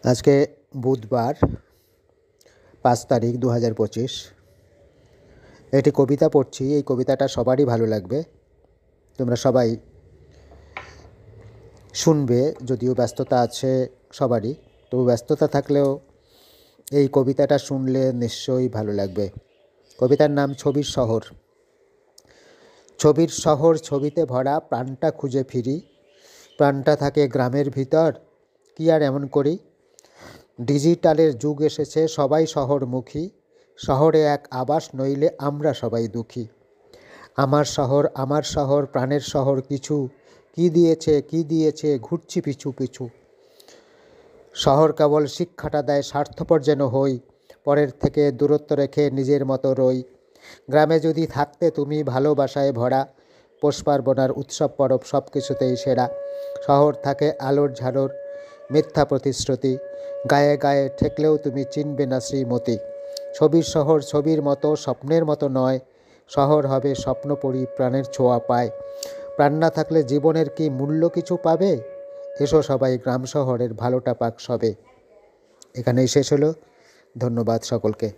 আজকে বুধবার 5 তারিখ 2025। একটি কবিতা পড়ছি। এই কবিতাটা সবারই ভালো লাগবে, তোমরা সবাই শুনবে। যদিও ব্যস্ততা আছে সবারই, তবু ব্যস্ততা থাকলেও এই কবিতাটা শুনলে নিশ্চয়ই ভালো লাগবে। কবিতার নাম ছবির শহর। ছবির শহর ছবিতে ভরা, প্রাণটা খুঁজে ফিরি। প্রাণটা থাকে গ্রামের ভিতর, কি আর এমন করি। ডিজিটালের যুগ এসেছে, সবাই শহরমুখী। শহরে এক আবাস নইলে আমরা সবাই দুঃখী। আমার শহর প্রাণের শহর কিছু, কি দিয়েছে ঘুরছি পিছু পিছু। শহর কেবল শিক্ষাটা দেয়, স্বার্থপর যেন হই। পরের থেকে দূরত্ব রেখে নিজের মতো রই। গ্রামে যদি থাকতে তুমি, ভালোবাসায় ভরা। পৌষ পার্বণার উৎসব পরব সব কিছুতেই সেরা। শহর থাকে আলোর ঝালর, মিথ্যা প্রতিশ্রুতি। গায়ে গায়ে ঠেকলেও তুমি চিনবে না শ্রীমতী। ছবির শহর ছবির মতো, স্বপ্নের মতো নয়। শহর হবে স্বপ্নপরী, প্রাণের ছোঁয়া পায়। প্রাণ না থাকলে জীবনের কি মূল্য কিছু পাবে? এসো সবাই গ্রাম শহরের ভালোটা পাক সবে। এখানেই শেষ হলো। ধন্যবাদ সকলকে।